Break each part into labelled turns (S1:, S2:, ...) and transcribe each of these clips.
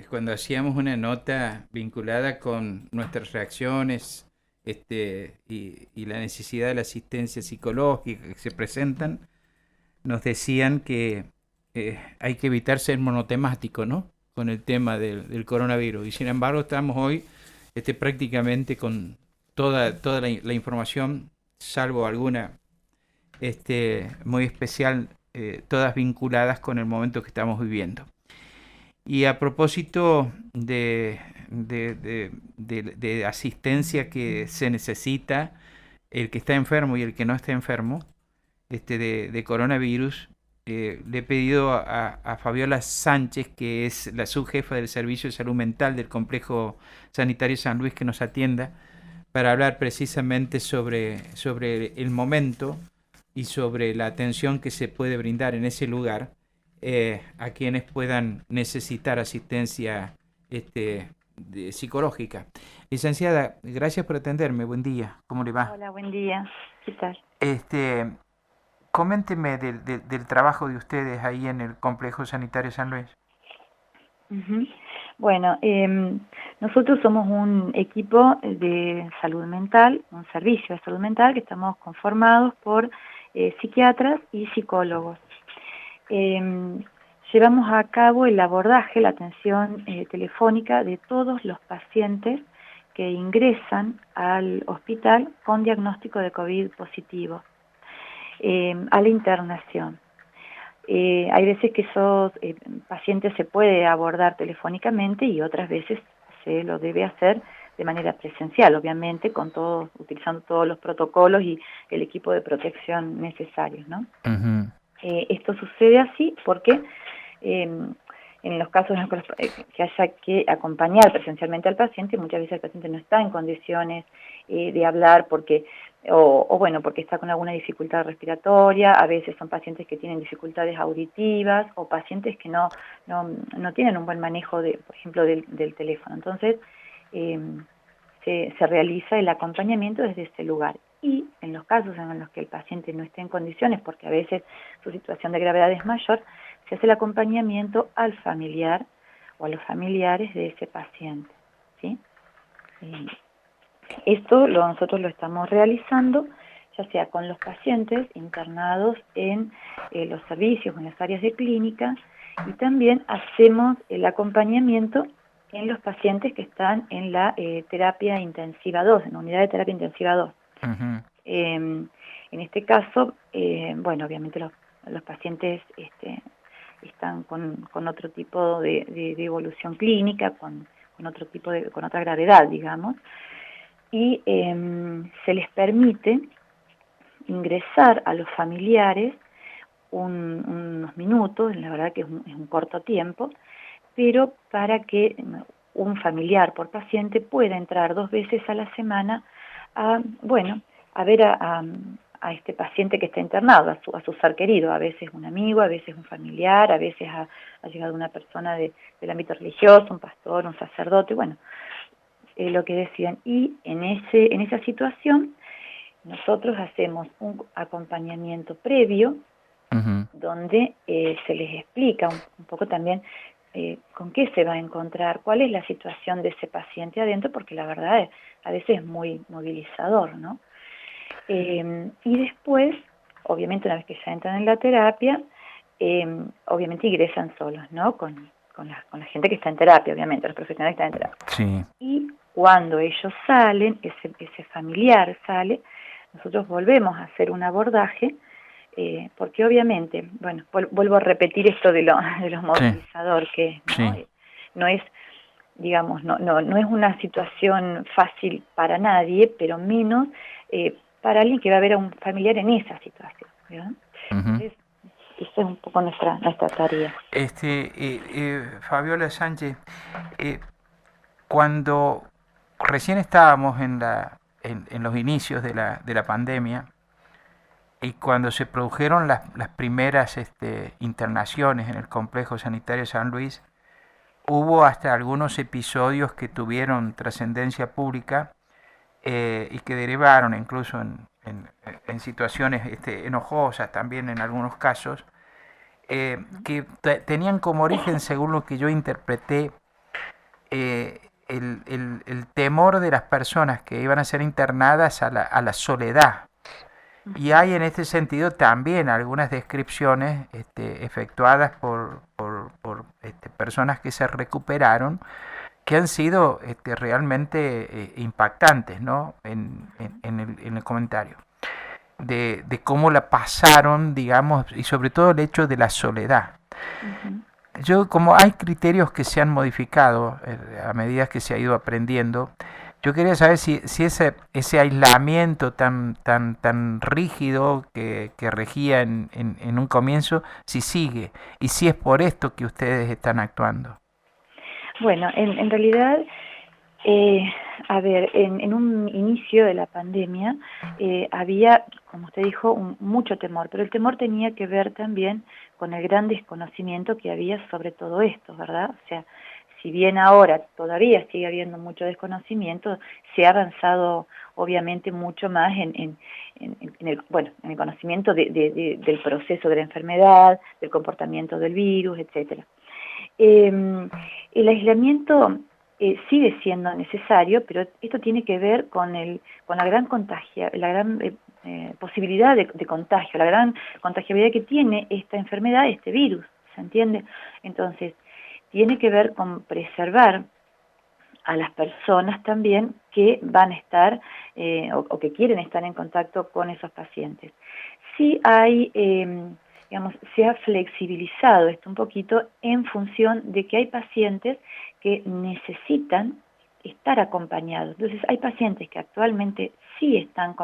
S1: cuando hacíamos una nota vinculada con nuestras reacciones y la necesidad de la asistencia psicológica que se presentan, nos decían que hay que evitar ser monotemático, ¿no? Con el tema del coronavirus. Y sin embargo estamos hoy prácticamente con toda la información, salvo alguna muy especial, todas vinculadas con el momento que estamos viviendo. Y a propósito de asistencia que se necesita, el que está enfermo y el que no está enfermo, de coronavirus, le he pedido a Fabiola Sánchez, que es la subjefa del Servicio de Salud Mental del Complejo Sanitario San Luis, que nos atienda para hablar precisamente sobre el momento y sobre la atención que se puede brindar en ese lugar a quienes puedan necesitar asistencia psicológica. Licenciada, gracias por atenderme. Buen día. ¿Cómo le va?
S2: Hola, buen día. ¿Qué tal?
S1: Este, Coménteme del trabajo de ustedes ahí en el Complejo Sanitario San Luis.
S2: Ujú. Bueno, nosotros somos un equipo de salud mental, un servicio de salud mental que estamos conformados por psiquiatras y psicólogos. Em, Llevamos a cabo el abordaje, la atención telefónica de todos los pacientes que ingresan al hospital con diagnóstico de COVID positivo, a la internación. Hay veces que esos pacientes se puede abordar telefónicamente y otras veces se lo debe hacer de manera presencial, obviamente, utilizando todos los protocolos y el equipo de protección necesarios, ¿no?
S1: Ujú.
S2: Esto sucede así porque en los casos en los que haya que acompañar presencialmente al paciente, muchas veces el paciente no está en condiciones de hablar porque está con alguna dificultad respiratoria, a veces son pacientes que tienen dificultades auditivas o pacientes que no tienen un buen manejo, por ejemplo, del teléfono. Entonces, eh, se realiza el acompañamiento desde ese lugar. Y en los casos en los que el paciente no esté en condiciones, porque a veces su situación de gravedad es mayor, se hace el acompañamiento al familiar o a los familiares de ese paciente, ¿sí? Nosotros lo estamos realizando ya sea con los pacientes internados en los servicios, en las áreas de clínica, y también hacemos el acompañamiento en los pacientes que están en la terapia intensiva 2, en la unidad de terapia intensiva 2.
S1: Ujú.
S2: En este caso, bueno, obviamente los pacientes están con otro tipo de evolución clínica, con otra gravedad, digamos, y se les permite ingresar a los familiares unos minutos, la verdad que es un corto tiempo, pero para que un familiar por paciente pueda entrar 2 veces a la semana a ver a este paciente que está internado, a su ser querido, a veces un amigo, a veces un familiar, a veces ha llegado una persona del ámbito religioso, un pastor, un sacerdote, bueno, lo que decían. Y en esa situación nosotros hacemos un acompañamiento previo
S1: Ujú.
S2: donde se les explica un poco también con qué se va a encontrar, cuál es la situación de ese paciente adentro, porque la verdad a veces es muy movilizador, ¿no? Y después, obviamente una vez que ya entran en la terapia, obviamente ingresan solos, ¿no? Con la gente que está en terapia, obviamente, los profesionales que están en terapia.
S1: Sí.
S2: Y cuando ellos salen, ese familiar sale, nosotros volvemos a hacer un abordaje, porque obviamente, bueno, vuelvo a repetir esto de lo
S1: Sí.
S2: movilizador que es, ¿no?
S1: Sí.
S2: No es, digamos, no es una situación fácil para nadie, pero menos para alguien que va a ver a un familiar en esa situación, ¿verdad?
S1: Ujú.
S2: Entonces, esa es un poco nuestra tarea.
S1: Fabiola Sánchez, eh, cuando recién estábamos en los inicios de la pandemia y cuando se produjeron las primeras internaciones en el complejo sanitario San Luis, hubo hasta algunos episodios que tuvieron trascendencia pública y que derivaron incluso en situaciones enojosas también en algunos casos, que tenían como origen, según lo que yo interpreté, el temor de las personas que iban a ser internadas a la soledad. Y hay en este sentido también algunas descripciones efectuadas por personas que se recuperaron, que han sido realmente impactantes, ¿no? En el comentario. De cómo la pasaron, digamos, y sobre todo el hecho de la soledad.
S2: Ujú.
S1: Yo, como hay criterios que se han modificado a medida que se ha ido aprendiendo, yo quería saber si ese aislamiento tan rígido que regía en un comienzo, si sigue, y si es por esto que ustedes están actuando.
S2: Bueno, en realidad, eh, a ver, en un inicio de la pandemia había, como usted dijo, mucho temor, pero el temor tenía que ver también con el gran desconocimiento que había sobre todo esto, ¿verdad? O sea, si bien ahora todavía sigue habiendo mucho desconocimiento, se ha avanzado obviamente mucho más bueno, en el conocimiento del proceso de la enfermedad, del comportamiento del virus, etcétera. El aislamiento sigue siendo necesario, pero esto tiene que ver con la gran posibilidad de contagio, la gran contagiabilidad que tiene esta enfermedad, este virus, ¿se entiende? Entonces, tiene que ver con preservar a las personas también que van a estar o que quieren estar en contacto con esos pacientes. Sí hay, digamos, se ha flexibilizado esto un poquito en función de que hay pacientes que necesitan estar acompañados. Entonces, hay pacientes que actualmente sí están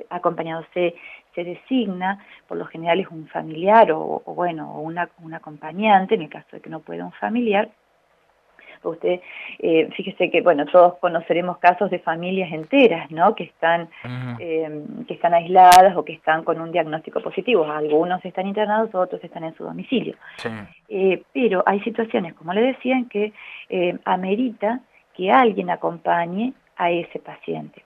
S2: acompañados se designa, por lo general es un familiar o bueno, un acompañante, en el caso de que no pueda un familiar. Usted, fíjese que, bueno, todos conoceremos casos de familias enteras, ¿no? Que están aisladas o que están con un diagnóstico positivo. Algunos están internados, otros están en su domicilio.
S1: Sí.
S2: Pero hay situaciones, como le decía, en que amerita que alguien acompañe a ese paciente.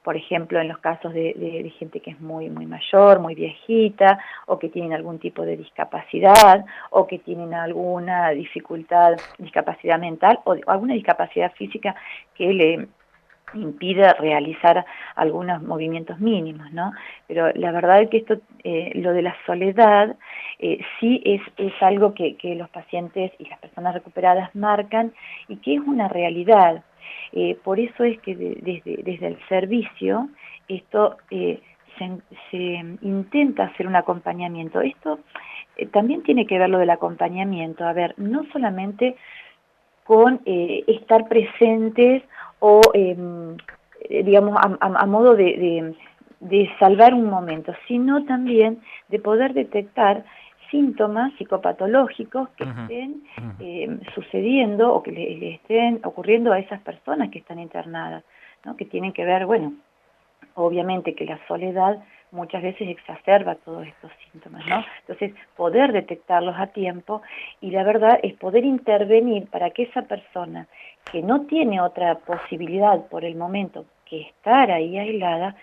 S2: Por ejemplo, en los casos de gente que es muy mayor, muy viejita, o que tienen algún tipo de discapacidad, o que tienen alguna discapacidad mental, o alguna discapacidad física que le impida realizar algunos movimientos mínimos, ¿no? Pero la verdad es que esto, lo de la soledad, sí es algo que los pacientes y las personas recuperadas marcan y que es una realidad. Por eso es que desde el servicio esto se intenta hacer un acompañamiento. Esto también tiene que ver lo del acompañamiento. A ver, no solamente con estar presentes o, digamos, a modo de salvar un momento, sino también de poder detectar síntomas psicopatológicos que estén sucediendo o que le estén ocurriendo a esas personas que están internadas, ¿no? Que tienen que ver, bueno, obviamente que la soledad muchas veces exacerba todos estos síntomas, ¿no? Entonces, poder detectarlos a tiempo y la verdad es poder intervenir para que esa persona que no tiene otra posibilidad por el momento que estar ahí aislada,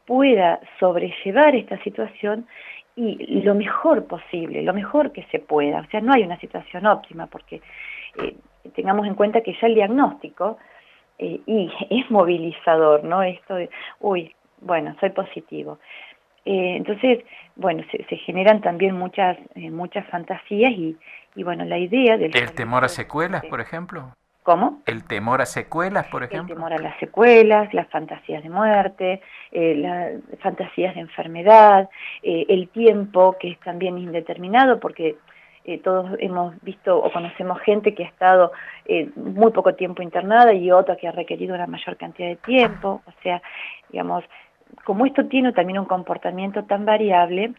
S2: pueda sobrellevar esta situación y lo mejor posible, lo mejor que se pueda. O sea, no hay una situación óptima porque tengamos en cuenta que ya el diagnóstico y es movilizador, ¿no? Esto de, uy, bueno, soy positivo. Entonces, bueno, se generan también muchas fantasías y bueno, la idea del
S1: ¿El temor a
S2: servicio...
S1: secuelas, por ejemplo?
S2: ¿Cómo?
S1: ¿El temor a secuelas, por
S2: El
S1: ejemplo?
S2: temor a las secuelas, las fantasías de muerte, las fantasías de enfermedad, el tiempo que es también indeterminado porque todos hemos visto o conocemos gente que ha estado muy poco tiempo internada y otra que ha requerido una mayor cantidad de tiempo. O sea, digamos, como esto tiene también un comportamiento tan variable,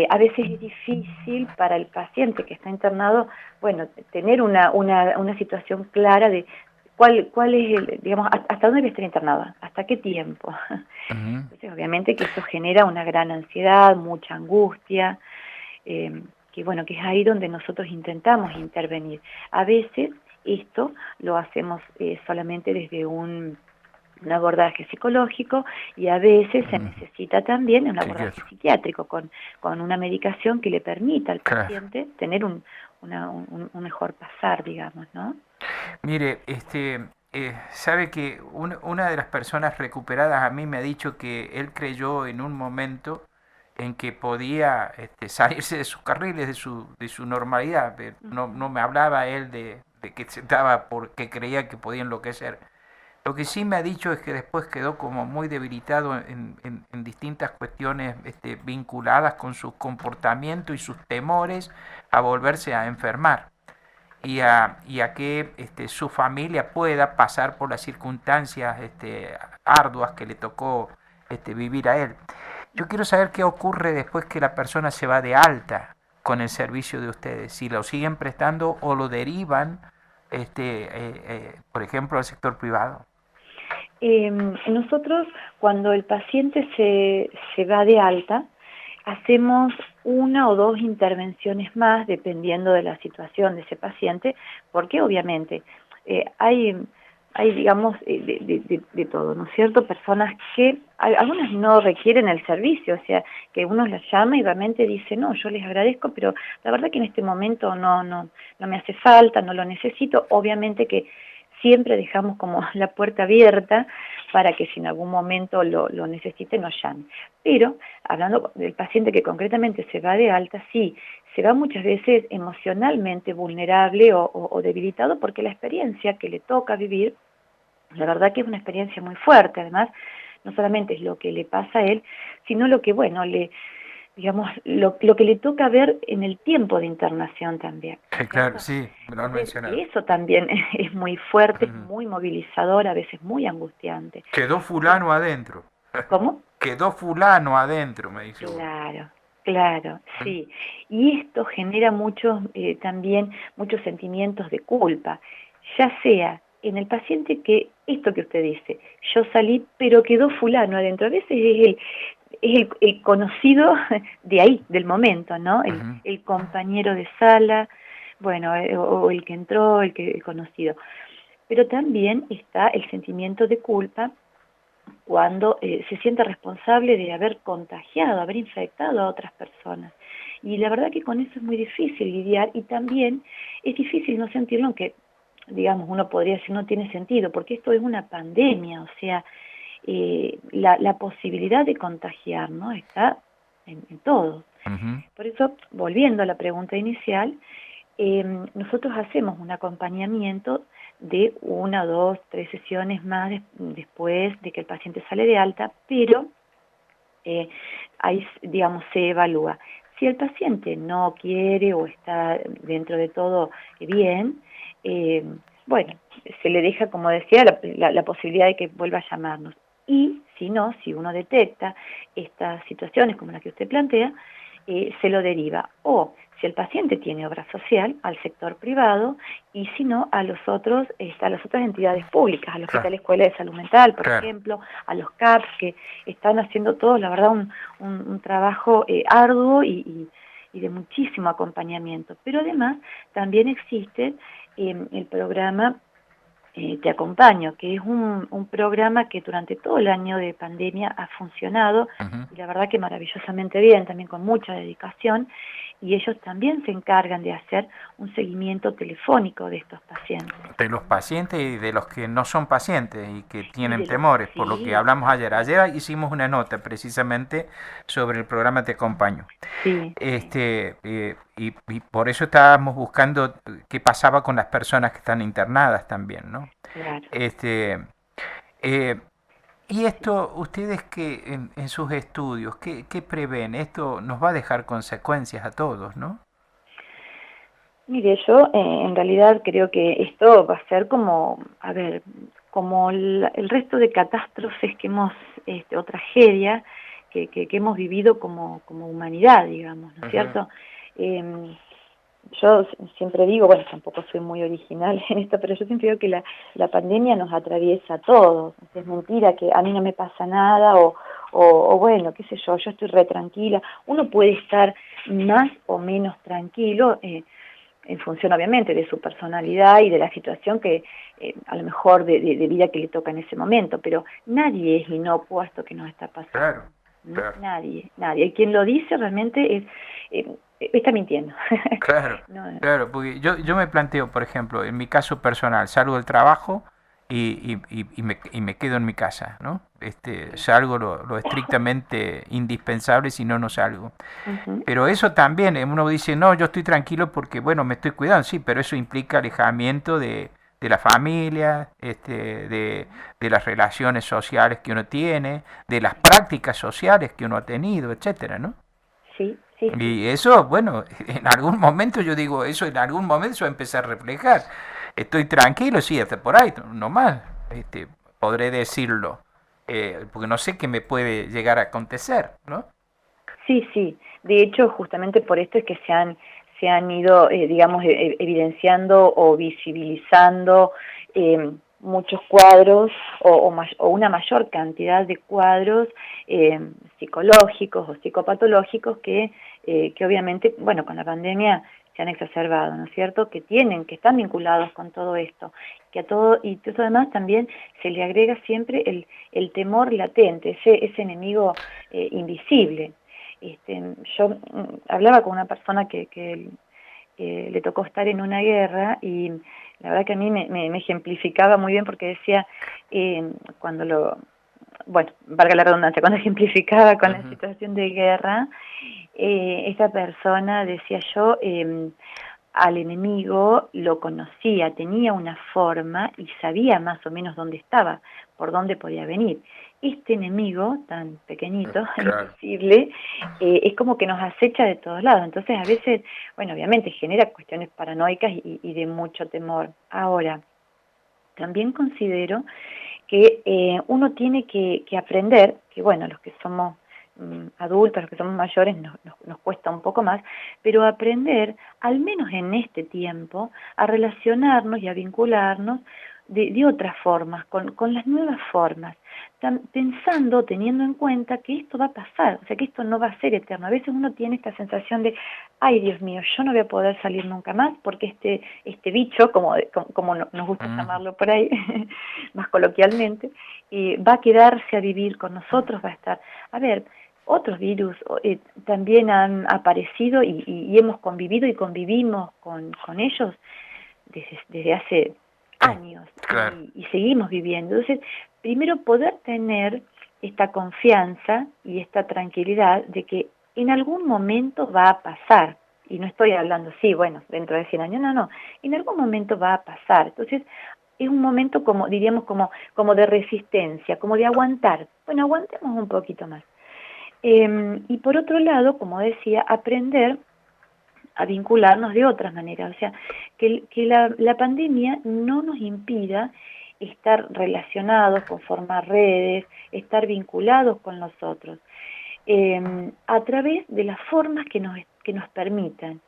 S2: a veces es difícil para el paciente que está internado, bueno, tener una situación clara de cuál es digamos, hasta dónde debe estar internado, hasta qué tiempo. Entonces, obviamente que eso genera una gran ansiedad, mucha angustia, que bueno, que es ahí donde nosotros intentamos intervenir. A veces esto lo hacemos solamente desde un abordaje psicológico y a veces se necesita también un abordaje psiquiátrico con una medicación que le permita al paciente tener un mejor pasar, digamos, ¿no?
S1: Mire, sabe que una de las personas recuperadas a mí me ha dicho que él creyó en un momento en que podía salirse de sus carriles, de su normalidad. No, no me hablaba él de que se estaba porque creía que podía enloquecer. Lo que sí me ha dicho es que después quedó como muy debilitado en distintas cuestiones vinculadas con su comportamiento y sus temores a volverse a enfermar y a que su familia pueda pasar por las circunstancias arduas que le tocó vivir a él. Yo quiero saber qué ocurre después que la persona se va de alta con el servicio de ustedes, si lo siguen prestando o lo derivan, por ejemplo, al sector privado.
S2: Nosotros, cuando el paciente se va de alta, hacemos una o dos intervenciones más, dependiendo de la situación de ese paciente, porque obviamente hay digamos, de todo, ¿no es cierto? Personas que, algunas no requieren el servicio, o sea, que uno las llama y realmente dice, no, yo les agradezco, pero la verdad que en este momento no me hace falta, no lo necesito. Obviamente que siempre dejamos como la puerta abierta para que si en algún momento lo necesite nos llame. Pero, hablando del paciente que concretamente se va de alta, sí, se va muchas veces emocionalmente vulnerable o debilitado porque la experiencia que le toca vivir, la verdad que es una experiencia muy fuerte. Además, no solamente es lo que le pasa a él, sino lo que, bueno, digamos, lo que le toca ver en el tiempo de internación también, ¿no es
S1: Claro,
S2: cierto?
S1: sí, me lo han
S2: Entonces,
S1: mencionado.
S2: eso también es muy fuerte, es
S1: Ujú.
S2: muy movilizador, a veces muy angustiante.
S1: Quedó
S2: Entonces,
S1: fulano adentro.
S2: ¿cómo?
S1: Quedó fulano adentro, me dice uno.
S2: Claro, claro,
S1: Ujú.
S2: sí. Y esto genera muchos, también muchos sentimientos de culpa, ya sea en el paciente que, esto que usted dice, yo salí pero quedó fulano adentro, a veces es el conocido de ahí, del momento, ¿no?
S1: Ujú.
S2: El compañero de sala, bueno, o el que entró, el conocido. Pero también está el sentimiento de culpa cuando se siente responsable de haber contagiado, haber infectado a otras personas. Y la verdad que con eso es muy difícil lidiar y también es difícil no sentirlo, aunque digamos uno podría decir no tiene sentido, porque esto es una pandemia, o sea, la posibilidad de contagiar, ¿no? Está en todo.
S1: Ujú.
S2: Por eso, volviendo a la pregunta inicial, nosotros hacemos un acompañamiento de una, dos, tres sesiones más después de que el paciente sale de alta, pero ahí, digamos, se evalúa. Si el paciente no quiere o está dentro de todo bien, eh, bueno, se le deja, como decía, la posibilidad de que vuelva a llamarnos. Y si no, si uno detecta estas situaciones como la que usted plantea, se lo deriva. O si el paciente tiene obra social, al sector privado, y si no, a las otras entidades públicas, al
S1: Claro,
S2: Hospital Escuela de Salud Mental, por
S1: claro.
S2: ejemplo, a los CAPS, que están haciendo todos, la verdad, un trabajo arduo y de muchísimo acompañamiento. Pero además también existe el programa Te Acompaño, que es un programa que durante todo el año de pandemia ha funcionado
S1: Ujú.
S2: y la verdad que maravillosamente bien, también con mucha dedicación, y ellos también se encargan de hacer un seguimiento telefónico de estos pacientes.
S1: De los pacientes y de los que no son pacientes y que
S2: Y
S1: tienen
S2: de los,
S1: temores, por lo que
S2: sí,
S1: hablamos ayer.
S2: exacto,
S1: Ayer hicimos una nota precisamente sobre el programa Te Acompaño.
S2: sí, sí,
S1: Y por eso estábamos buscando qué pasaba con las personas que están internadas también, ¿no?
S2: claro.
S1: Este, eh, y
S2: Sí.
S1: esto, ustedes que en sus estudios, ¿qué prevén? Esto nos va a dejar consecuencias a todos, ¿no?
S2: Mire, yo en realidad creo que esto va a ser como, a ver, como el resto de catástrofes que hemos, o tragedias que hemos vivido como humanidad, digamos, ¿no es
S1: Ujú.
S2: cierto? Em, yo siempre digo, bueno, tampoco soy muy original en esto, pero yo siempre digo que la pandemia nos atraviesa a todos. O sea, es mentira que a mí no me pasa nada o bueno, qué sé yo estoy re tranquila. Uno puede estar más o menos tranquilo, en función obviamente de su personalidad y de la situación que a lo mejor de vida que le toca en ese momento, pero nadie es inocuo a esto que nos está pasando.
S1: Claro. claro.
S2: Nadie, nadie. Quien lo dice realmente está mintiendo.
S1: Claro,
S2: No,
S1: claro, porque yo me planteo, por ejemplo, en mi caso personal, salgo del trabajo y me quedo en mi casa, ¿no?
S2: sí.
S1: Salgo lo estrictamente indispensable, si no, no salgo.
S2: Ujú.
S1: Pero eso también, uno dice, no, yo estoy tranquilo porque, bueno, me estoy cuidando, sí, pero eso implica alejamiento de la familia, de las relaciones sociales que uno tiene, de las prácticas sociales que uno ha tenido, etcétera, ¿no?
S2: Sí, sí, sí.
S1: Y eso, bueno, en algún momento yo digo, eso en algún momento se va a empezar a reflejar. Estoy tranquilo, sí, hasta por ahí, no más, podré decirlo, porque no sé qué me puede llegar a acontecer, ¿no?
S2: Sí, sí. De hecho, justamente por esto es que se han ido, digamos, evidenciando o visibilizando muchos cuadros o una mayor cantidad de cuadros eh, psicológicos o psicopatológicos que obviamente, bueno, con la pandemia se han exacerbado, ¿no es cierto? Que están vinculados con todo esto, que a todo, y todo además también se le agrega siempre el temor latente, ese enemigo invisible. Yo hablaba con una persona que le tocó estar en una guerra y la verdad que a mí me ejemplificaba muy bien porque decía, cuando bueno, valga la redundancia, cuando ejemplificaba con la
S1: Ujú.
S2: situación de guerra, esta persona decía yo, al enemigo lo conocía, tenía una forma y sabía más o menos dónde estaba, por dónde podía venir. Este enemigo tan pequeñito,
S1: Claro.
S2: invisible, es como que nos acecha de todos lados. Entonces a veces, bueno, obviamente genera cuestiones paranoicas y de mucho temor. Ahora, también considero que uno tiene que aprender, que bueno, los que somos adultos, los que somos mayores, nos cuesta un poco más, pero aprender, al menos en este tiempo, a relacionarnos y a vincularnos de otras formas, con las nuevas formas, pensando, teniendo en cuenta que esto va a pasar, o sea, que esto no va a ser eterno. A veces uno tiene esta sensación de, ay Dios mío, yo no voy a poder salir nunca más porque este bicho, como nos gusta
S1: Ujú.
S2: llamarlo por ahí, más coloquialmente, va a quedarse a vivir con nosotros, va a estar. A ver, otros virus también han aparecido y hemos convivido y convivimos con ellos desde hace
S1: Sí,
S2: años
S1: claro,
S2: y seguimos viviendo. Entonces, primero poder tener esta confianza y esta tranquilidad de que en algún momento va a pasar. Y no estoy hablando, sí, bueno, dentro de 100 años, no, no, en algún momento va a pasar. Entonces, es un momento como, diríamos, como de resistencia, como de aguantar. Bueno, aguantemos un poquito más. Y por otro lado, como decía, aprender a vincularnos de otras maneras, o sea, que la pandemia no nos impida estar relacionados, con formar redes, estar vinculados con los otros, a través de las formas que nos permitan.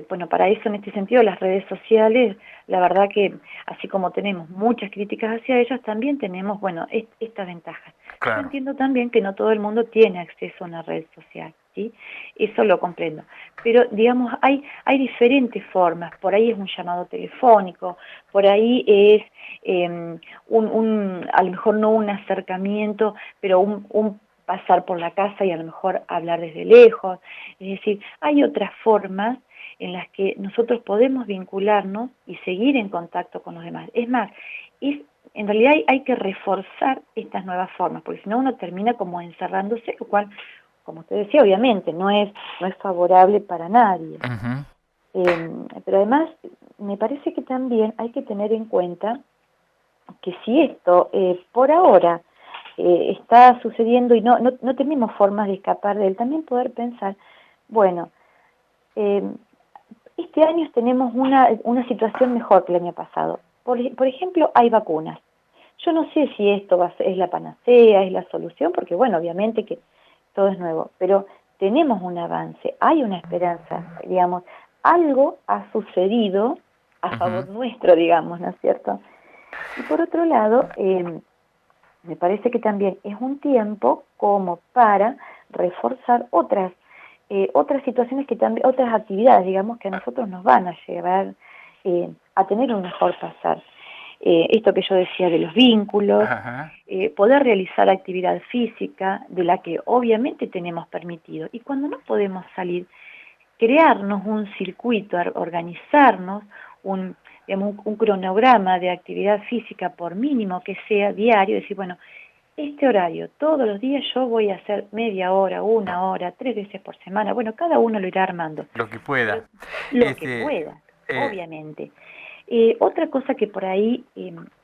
S2: Bueno, para eso en este sentido las redes sociales, la verdad que así como tenemos muchas críticas hacia ellas, también tenemos, bueno, estas ventajas. Yo
S1: claro.
S2: entiendo también que no todo el mundo tiene acceso a una red social, ¿sí? Eso lo comprendo. Pero, digamos, hay diferentes formas. Por ahí es un llamado telefónico, por ahí es a lo mejor no un acercamiento, pero un pasar por la casa y a lo mejor hablar desde lejos. Es decir, hay otras formas en las que nosotros podemos vincularnos y seguir en contacto con los demás. Es más, en realidad hay que reforzar estas nuevas formas, porque si no uno termina como encerrándose, lo cual, como usted decía, obviamente no es favorable para nadie.
S1: Ujú.
S2: Pero además, me parece que también hay que tener en cuenta que si esto por ahora está sucediendo y no tenemos formas de escapar de él, también poder pensar, bueno, eh, este año tenemos una situación mejor que el año pasado. Por ejemplo, hay vacunas. Yo no sé si esto es la panacea, es la solución, porque bueno, obviamente que todo es nuevo, pero tenemos un avance, hay una esperanza, digamos, algo ha sucedido a
S1: Ujú.
S2: favor nuestro, digamos, ¿no es cierto? Y por otro lado, me parece que también es un tiempo como para reforzar otras situaciones que también, otras actividades, digamos, que a nosotros nos van a llevar a tener un mejor pasar. esto que yo decía de los vínculos,
S1: Ajá.
S2: poder realizar actividad física de la que obviamente tenemos permitido. Y cuando no podemos salir, crearnos un circuito, organizarnos, digamos, un cronograma de actividad física por mínimo que sea diario, decir, bueno, este horario, todos los días yo voy a hacer media hora, 1 hora, 3 veces por semana, bueno, cada uno lo irá armando.
S1: Lo que pueda.
S2: Lo que pueda, obviamente. Otra cosa que por ahí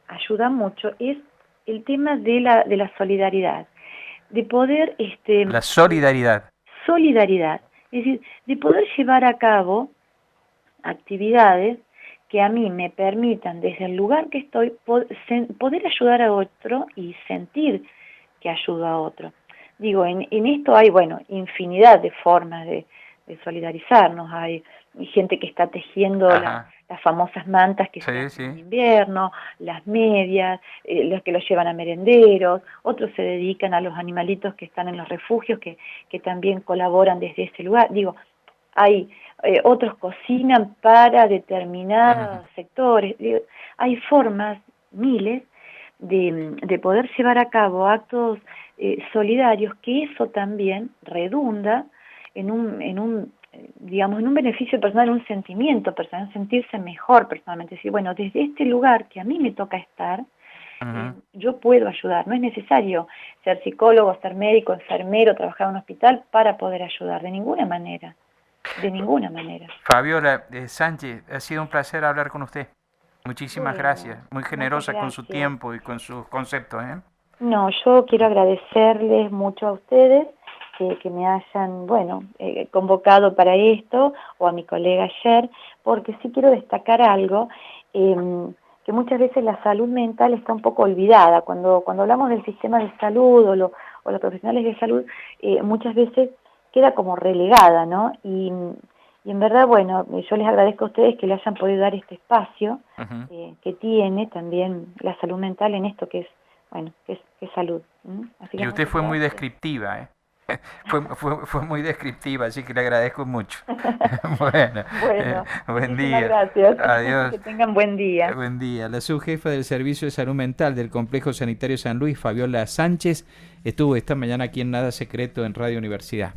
S2: ayuda mucho es el tema de la solidaridad, de poder...
S1: La solidaridad.
S2: Solidaridad, es decir, de poder llevar a cabo actividades que a mí me permitan desde el lugar que estoy poder ayudar a otro y sentir que ayudo a otro. Digo, en esto hay, bueno, infinidad de formas de solidarizarnos. Hay gente que está tejiendo las famosas mantas que se hacen en invierno, las medias, los que los llevan a merenderos, otros se dedican a los animalitos que están en los refugios, que también colaboran desde ese lugar. Digo, hay otros cocinan para determinados sectores. Digo, hay formas, miles, de poder llevar a cabo actos solidarios, que eso también redunda en un digamos, en un beneficio personal, un sentimiento personal, sentirse mejor personalmente, decir, bueno, desde este lugar que a mí me toca estar, yo puedo ayudar. No es necesario ser psicólogo, ser médico, enfermero, trabajar en un hospital para poder ayudar, de ninguna manera. De ninguna manera.
S1: Fabiola Sánchez, ha sido un placer hablar con usted. Muchísimas gracias. Muy generosa con su tiempo y con sus conceptos.
S2: No, yo quiero agradecerles mucho a ustedes que me hayan, bueno, convocado para esto, o a mi colega ayer, porque sí quiero destacar algo, que muchas veces la salud mental está un poco olvidada. Cuando hablamos del sistema de salud o los profesionales de salud, muchas veces queda como relegada, ¿no? Y en verdad, bueno, yo les agradezco a ustedes que le hayan podido dar este espacio que tiene también la salud mental en esto que es, bueno, que es salud. Así que
S1: y usted fue muy descriptiva, ¿eh? Fue muy descriptiva, así que le agradezco mucho. Bueno, buen día.
S2: Gracias.
S1: Adiós.
S2: Que tengan buen día.
S1: Buen día. La subjefa del Servicio de Salud Mental del Complejo Sanitario San Luis, Fabiola Sánchez, estuvo esta mañana aquí en Nada Secreto en Radio Universidad.